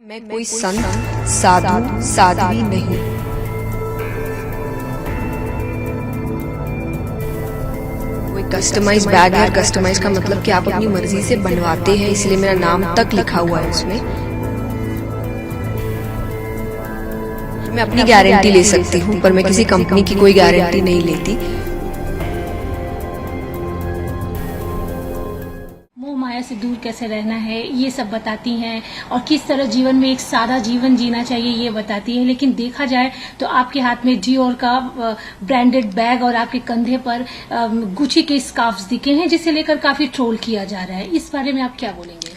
मैं कोई संत साधु साध्वी नहीं। कोई कस्टमाइज बैग है। कस्टमाइज का मतलब कि आप अपनी मर्जी से बनवाते हैं, इसलिए मेरा नाम तक लिखा हुआ है उसमें। मैं अपनी गारंटी ले सकती हूँ, पर मैं किसी कंपनी की कोई गारंटी नहीं लेती। मोह माया से दूर कैसे रहना है ये सब बताती हैं, और किस तरह जीवन में एक सादा जीवन जीना चाहिए ये बताती हैं। लेकिन देखा जाए तो आपके हाथ में डियोर का ब्रांडेड बैग और आपके कंधे पर गुची के स्कार्फ्स दिखे हैं, जिसे लेकर काफी ट्रोल किया जा रहा है। इस बारे में आप क्या बोलेंगे?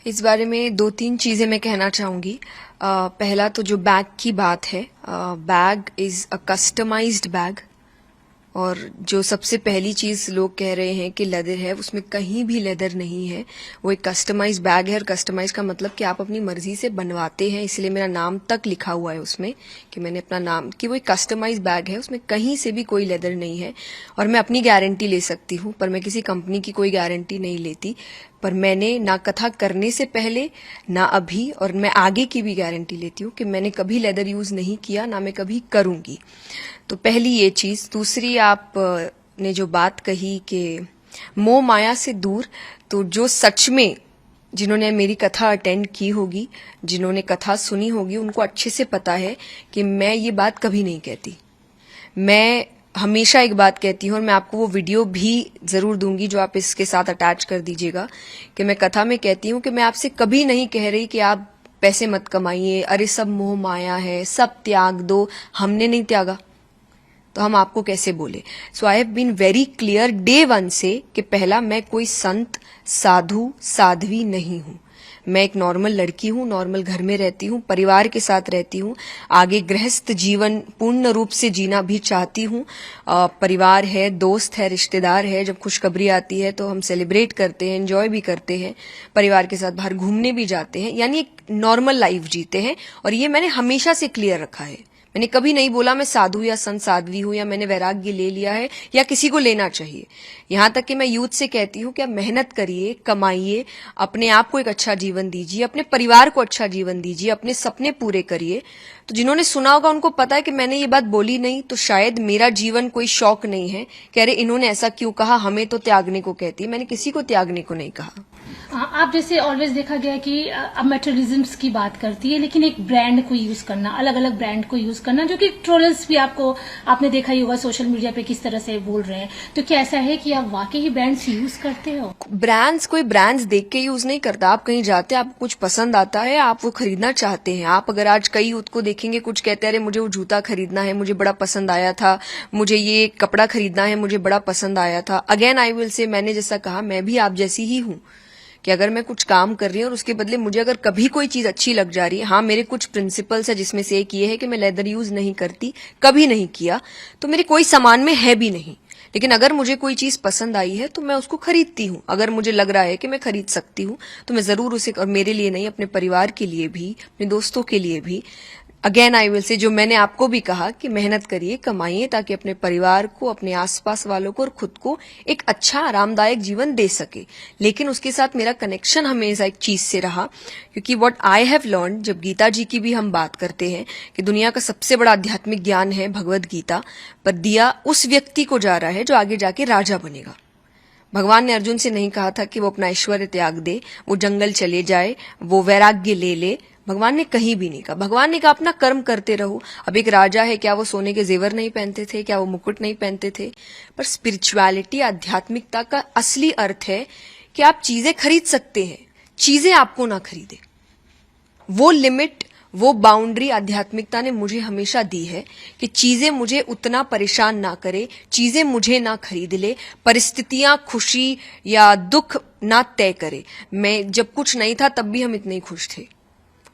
इस बारे में दो तीन चीजें मैं कहना चाहूंगी। पहला तो जो बैग की बात है, bag is a customised bag, और जो सबसे पहली चीज लोग कह रहे हैं कि लेदर है, उसमें कहीं भी लेदर नहीं है। वो एक कस्टमाइज बैग है, और कस्टमाइज का मतलब कि आप अपनी मर्जी से बनवाते हैं, इसलिए मेरा नाम तक लिखा हुआ है उसमें कि मैंने अपना नाम, कि वो एक कस्टमाइज बैग है, उसमें कहीं से भी कोई लेदर नहीं है। और मैं अपनी गारंटी ले सकती हूँ, पर मैं किसी कंपनी की कोई गारंटी नहीं लेती। पर मैंने ना कथा करने से पहले, ना अभी, और मैं आगे की भी गारंटी लेती हूँ कि मैंने कभी लेदर यूज नहीं किया, ना मैं कभी करूंगी। तो पहली ये चीज। दूसरी, आप ने जो बात कही कि मोह माया से दूर, तो जो सच में जिन्होंने मेरी कथा अटेंड की होगी, जिन्होंने कथा सुनी होगी, उनको अच्छे से पता है कि मैं ये बात कभी नहीं कहती। मैं हमेशा एक बात कहती हूँ, और मैं आपको वो वीडियो भी जरूर दूंगी जो आप इसके साथ अटैच कर दीजिएगा, कि मैं कथा में कहती हूँ कि मैं आपसे कभी नहीं कह रही कि आप पैसे मत कमाइए, अरे सब मोह माया है, सब त्याग दो। हमने नहीं त्यागा तो हम आपको कैसे बोले? So I have been very clear day one से कि पहला, मैं कोई संत साधु साध्वी नहीं हूं। मैं एक नॉर्मल लड़की हूं, नॉर्मल घर में रहती हूं, परिवार के साथ रहती हूं, आगे गृहस्थ जीवन पूर्ण रूप से जीना भी चाहती हूं। परिवार है, दोस्त है, रिश्तेदार है, जब खुशखबरी आती है तो हम सेलिब्रेट करते हैं, एंजॉय भी करते हैं, परिवार के साथ बाहर घूमने भी जाते हैं, यानी एक नॉर्मल लाइफ जीते हैं। और ये मैंने हमेशा से क्लियर रखा है। मैंने कभी नहीं बोला मैं साधु या संत साध्वी हूं, या मैंने वैराग्य ले लिया है, या किसी को लेना चाहिए। यहां तक कि मैं यूथ से कहती हूं कि आप मेहनत करिए, कमाइए, अपने आप को एक अच्छा जीवन दीजिए, अपने परिवार को अच्छा जीवन दीजिए, अपने सपने पूरे करिए। तो जिन्होंने सुना होगा उनको पता है कि मैंने ये बात बोली नहीं, तो शायद मेरा जीवन कोई शौक नहीं है कि अरे इन्होंने ऐसा क्यों कहा, हमें तो त्यागने को कहती है। मैंने किसी को त्यागने को नहीं कहा। आप जैसे ऑलवेज देखा गया कि अब मेटेरियलिज्म्स की बात करती है, लेकिन एक ब्रांड को यूज करना, अलग अलग ब्रांड को यूज करना, जो कि ट्रोलर्स भी आपने देखा ही होगा सोशल मीडिया पे किस तरह से बोल रहे हैं। तो क्या ऐसा है कि आप वाकई ही ब्रांड्स यूज करते हो? कोई ब्रांड्स देख के यूज नहीं करता। आप कहीं जाते हैं, आपको कुछ पसंद आता है, आप वो खरीदना चाहते हैं। आप अगर आज कई यूथ को देखेंगे, कुछ कहते हैं अरे मुझे वो जूता खरीदना है, मुझे बड़ा पसंद आया था, मुझे ये कपड़ा खरीदना है, मुझे बड़ा पसंद आया था। अगेन आई विल से, मैंने जैसा कहा, मैं भी आप जैसी ही हूं कि अगर मैं कुछ काम कर रही हूँ और उसके बदले मुझे अगर कभी कोई चीज अच्छी लग जा रही है, हाँ मेरे कुछ प्रिंसिपल्स है जिसमें से एक ये है कि मैं लेदर यूज नहीं करती, कभी नहीं किया, तो मेरे कोई सामान में है भी नहीं। लेकिन अगर मुझे कोई चीज पसंद आई है तो मैं उसको खरीदती हूँ। अगर मुझे लग रहा है कि मैं खरीद सकती हूँ तो मैं जरूर उसे, और मेरे लिए नहीं, अपने परिवार के लिए भी, अपने दोस्तों के लिए भी। अगेन आई विल से, जो मैंने आपको भी कहा कि मेहनत करिए, कमाइए, ताकि अपने परिवार को, अपने आसपास वालों को और खुद को एक अच्छा आरामदायक जीवन दे सके। लेकिन उसके साथ मेरा कनेक्शन हमेशा एक चीज से रहा, क्योंकि व्हाट आई हैव लर्न, जब गीता जी की भी हम बात करते हैं कि दुनिया का सबसे बड़ा आध्यात्मिक ज्ञान है भगवद गीता, पर दिया उस व्यक्ति को जा रहा है जो आगे जाके राजा बनेगा। भगवान ने अर्जुन से नहीं कहा था कि वो अपना ऐश्वर्य त्याग दे, वो जंगल चले जाए, वो वैराग्य ले ले। भगवान ने कहीं भी नहीं कहा। भगवान ने कहा अपना कर्म करते रहो। अब एक राजा है, क्या वो सोने के जेवर नहीं पहनते थे? क्या वो मुकुट नहीं पहनते थे? पर स्पिरिचुअलिटी, आध्यात्मिकता का असली अर्थ है कि आप चीजें खरीद सकते हैं, चीजें आपको ना खरीदे। वो लिमिट, वो बाउंड्री आध्यात्मिकता ने मुझे हमेशा दी है कि चीजें मुझे उतना परेशान ना करे, चीजें मुझे ना खरीद ले, परिस्थितियां खुशी या दुख ना तय करे। मैं जब कुछ नहीं था तब भी हम इतने ही खुश थे,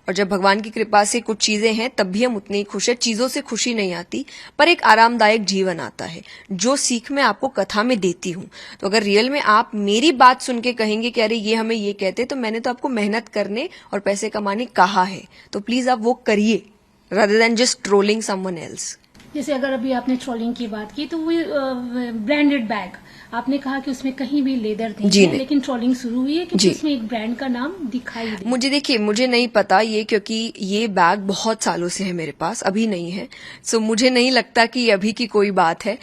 और जब भगवान की कृपा से कुछ चीजें हैं तब भी हम उतने ही खुश है। चीजों से खुशी नहीं आती, पर एक आरामदायक जीवन आता है, जो सीख मैं आपको कथा में देती हूं। तो अगर रियल में आप मेरी बात सुन के कहेंगे कि अरे ये हमें ये कहते, तो मैंने तो आपको मेहनत करने और पैसे कमाने कहा है, तो प्लीज आप वो करिए, rather than just trolling someone else. जैसे अगर अभी आपने ट्रोलिंग की बात की, तो वो ब्रांडेड बैग आपने कहा कि उसमें कहीं भी लेदर नहीं जी है, नहीं। लेकिन ट्रोलिंग शुरू हुई है जी। क्योंकि उसमें एक ब्रांड का नाम दिखाई दे। मुझे देखिए, मुझे नहीं पता ये, क्योंकि ये बैग बहुत सालों से है मेरे पास, अभी नहीं है। सो मुझे नहीं लगता कि ये अभी की कोई बात है।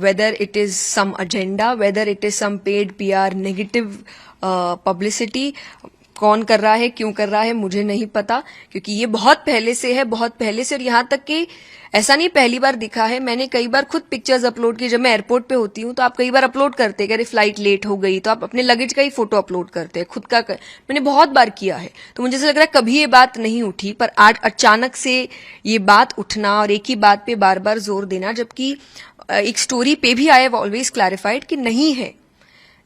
Whether it is some agenda, whether it is some paid PR, negative publicity, कौन कर रहा है, क्यों कर रहा है, मुझे नहीं पता, क्योंकि ये बहुत पहले से है, बहुत पहले से। और यहाँ तक कि ऐसा नहीं पहली बार दिखा है, मैंने कई बार खुद पिक्चर्स अपलोड की। जब मैं एयरपोर्ट पे होती हूँ तो आप कई बार अपलोड करते हैं कि अरे फ्लाइट लेट हो गई, तो आप अपने लगेज का ही फोटो अपलोड करते हैं, खुद का मैंने बहुत बार किया है। तो मुझे ऐसा लग रहा है कभी ये बात नहीं उठी, पर आज अचानक से ये बात उठना और एक ही बात पे बार बार जोर देना, जबकि एक स्टोरी पे भी आई हैव ऑलवेज क्लैरिफाइड कि नहीं है।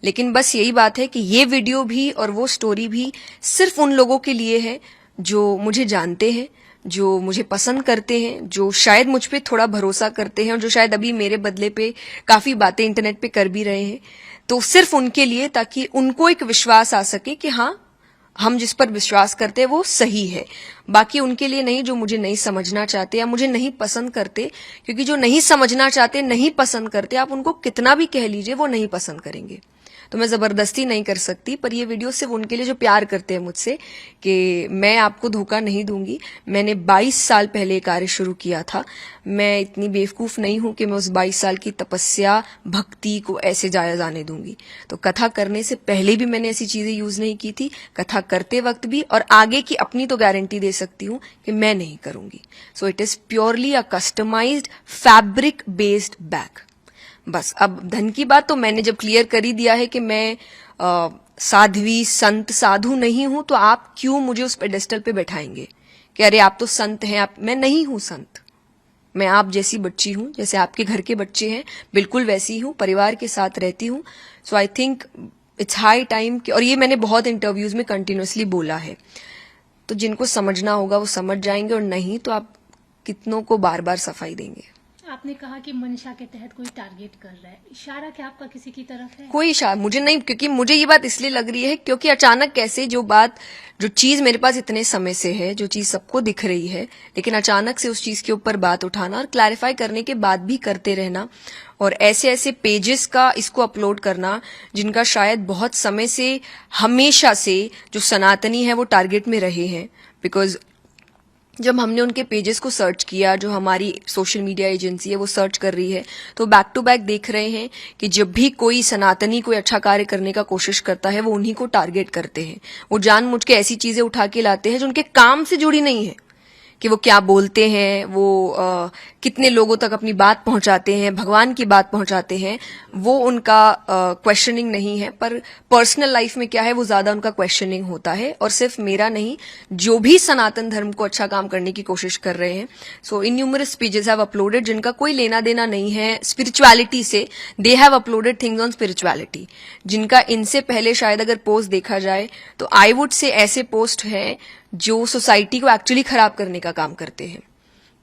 लेकिन बस यही बात है कि ये वीडियो भी और वो स्टोरी भी सिर्फ उन लोगों के लिए है जो मुझे जानते हैं, जो मुझे पसंद करते हैं, जो शायद मुझ पे थोड़ा भरोसा करते हैं और जो शायद अभी मेरे बदले पे काफी बातें इंटरनेट पे कर भी रहे हैं। तो सिर्फ उनके लिए, ताकि उनको एक विश्वास आ सके कि हाँ, हम जिस पर विश्वास करते हैं वो सही है। बाकी उनके लिए नहीं जो मुझे नहीं समझना चाहते या मुझे नहीं पसंद करते, क्योंकि जो नहीं समझना चाहते, नहीं पसंद करते, आप उनको कितना भी कह लीजिए वो नहीं पसंद करेंगे। तो मैं जबरदस्ती नहीं कर सकती, पर ये वीडियो सिर्फ उनके लिए जो प्यार करते हैं मुझसे, कि मैं आपको धोखा नहीं दूंगी। मैंने 22 साल पहले कार्य शुरू किया था। मैं इतनी बेवकूफ नहीं हूं कि मैं उस 22 साल की तपस्या, भक्ति को ऐसे जाया जाने दूंगी। तो कथा करने से पहले भी मैंने ऐसी चीजें यूज नहीं की थी, कथा करते वक्त भी, और आगे की अपनी तो गारंटी दे सकती हूं कि मैं नहीं करूंगी। So it is purely a customised fabric based bag. बस अब धन की बात तो मैंने जब क्लियर कर ही दिया है कि मैं साध्वी, संत, साधु नहीं हूं, तो आप क्यों मुझे उस पेडेस्टल पे बैठाएंगे कि अरे आप तो संत हैं। मैं नहीं हूं संत। मैं आप जैसी बच्ची हूं, जैसे आपके घर के बच्चे हैं, बिल्कुल वैसी हूं, परिवार के साथ रहती हूं। So I think it's high time कि, और ये मैंने बहुत इंटरव्यूज में कंटिन्यूसली बोला है, तो जिनको समझना होगा वो समझ जाएंगे, और नहीं तो आप कितनों को बार बार सफाई देंगे। आपने कहा कि मंशा के तहत कोई टारगेट कर रहा है, इशारा क्या आपका किसी की तरफ है? कोई इशारा मुझे नहीं, क्योंकि मुझे ये बात इसलिए लग रही है क्योंकि अचानक कैसे जो चीज मेरे पास इतने समय से है, जो चीज सबको दिख रही है, लेकिन अचानक से उस चीज के ऊपर बात उठाना और क्लैरिफाई करने के बाद भी करते रहना, और ऐसे ऐसे पेजेस का इसको अपलोड करना जिनका शायद बहुत समय से, हमेशा से जो सनातनी है वो टारगेट में रहे हैं। बिकॉज जब हमने उनके पेजेस को सर्च किया, जो हमारी सोशल मीडिया एजेंसी है वो सर्च कर रही है, तो बैक टू बैक देख रहे हैं कि जब भी कोई सनातनी कोई अच्छा कार्य करने का कोशिश करता है वो उन्हीं को टारगेट करते हैं। वो जानबूझ के ऐसी चीजें उठा के लाते हैं जो उनके काम से जुड़ी नहीं है, कि वो क्या बोलते हैं, वो कितने लोगों तक अपनी बात पहुंचाते हैं, भगवान की बात पहुंचाते हैं, वो उनका क्वेश्चनिंग नहीं है। पर पर्सनल लाइफ में क्या है वो ज्यादा उनका क्वेश्चनिंग होता है, और सिर्फ मेरा नहीं, जो भी सनातन धर्म को अच्छा काम करने की कोशिश कर रहे हैं। सो इन्यूमरस पेजेस हैव अपलोडेड जिनका कोई लेना देना नहीं है स्पिरिचुअलिटी से, they have uploaded things on spirituality, जिनका इनसे पहले शायद अगर पोस्ट देखा जाए तो आई वुड से ऐसे पोस्ट हैं जो सोसाइटी को एक्चुअली खराब करने का काम करते हैं।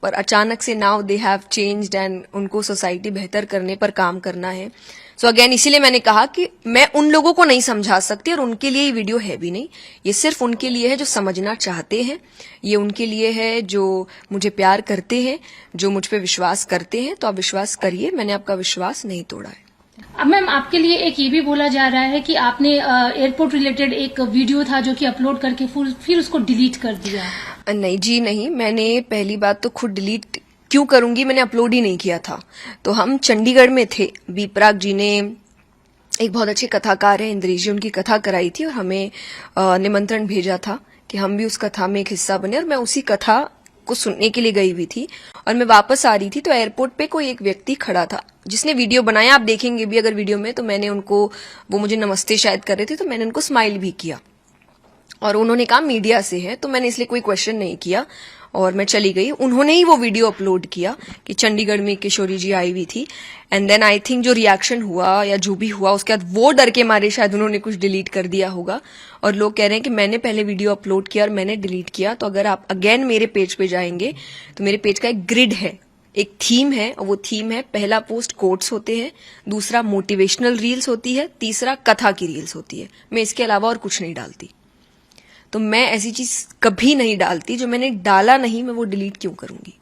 पर अचानक से now they have changed and उनको सोसाइटी बेहतर करने पर काम करना है। सो अगेन इसीलिए मैंने कहा कि मैं उन लोगों को नहीं समझा सकती, और उनके लिए ये वीडियो है भी नहीं। ये सिर्फ उनके लिए है जो समझना चाहते हैं, ये उनके लिए है जो मुझे प्यार करते हैं, जो मुझ पे विश्वास करते हैं। तो आप विश्वास करिए, मैंने आपका विश्वास नहीं तोड़ा है। अब मैम आपके लिए एक ये भी बोला जा रहा है कि आपने एयरपोर्ट रिलेटेड एक वीडियो था जो कि अपलोड करके फिर उसको डिलीट कर दिया। नहीं जी नहीं, मैंने पहली बात तो खुद डिलीट क्यों करूंगी, मैंने अपलोड ही नहीं किया था। तो हम चंडीगढ़ में थे, बीपराग जी ने, एक बहुत अच्छे कथाकार है इंद्रेश जी, उनकी कथा कराई थी और हमें निमंत्रण भेजा था कि हम भी उस कथा में एक हिस्सा बने, और मैं उसी कथा को सुनने के लिए गई हुई थी। और मैं वापस आ रही थी तो एयरपोर्ट पे कोई एक व्यक्ति खड़ा था जिसने वीडियो बनाया, आप देखेंगे भी अगर वीडियो में, तो मैंने उनको, वो मुझे नमस्ते शायद कर रहे थे, तो मैंने उनको स्माइल भी किया, और उन्होंने कहा मीडिया से है, तो मैंने इसलिए कोई क्वेश्चन नहीं किया और मैं चली गई। उन्होंने ही वो वीडियो अपलोड किया कि चंडीगढ़ में किशोरी जी आई हुई थी, एंड देन आई थिंक जो रिएक्शन हुआ या जो भी हुआ उसके बाद वो डर के मारे शायद उन्होंने कुछ डिलीट कर दिया होगा, और लोग कह रहे हैं कि मैंने पहले वीडियो अपलोड किया और मैंने डिलीट किया। तो अगर आप अगेन मेरे पेज पे जाएंगे तो मेरे पेज का एक ग्रिड है, एक थीम है, और वो थीम है, पहला पोस्ट कोट्स होते हैं, दूसरा मोटिवेशनल रील्स होती है, तीसरा कथा की रील्स होती है। मैं इसके अलावा और कुछ नहीं डालती। तो मैं ऐसी चीज कभी नहीं डालती, जो मैंने डाला नहीं मैं वो डिलीट क्यों करूंगी।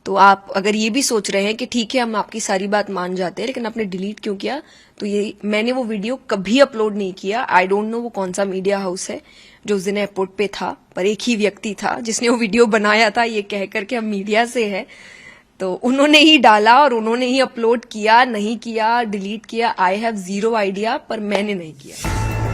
तो आप अगर ये भी सोच रहे हैं कि ठीक है हम आपकी सारी बात मान जाते हैं लेकिन आपने डिलीट क्यों किया, तो ये मैंने वो वीडियो कभी अपलोड नहीं किया। आई डोंट नो वो कौन सा मीडिया हाउस है जो उस दिन एयरपोर्ट पे था, पर एक ही व्यक्ति था जिसने वो वीडियो बनाया था ये कहकर के हम मीडिया से है, तो उन्होंने ही डाला और उन्होंने ही अपलोड किया, नहीं किया, डिलीट किया, आई हैव जीरो आइडिया, पर मैंने नहीं किया।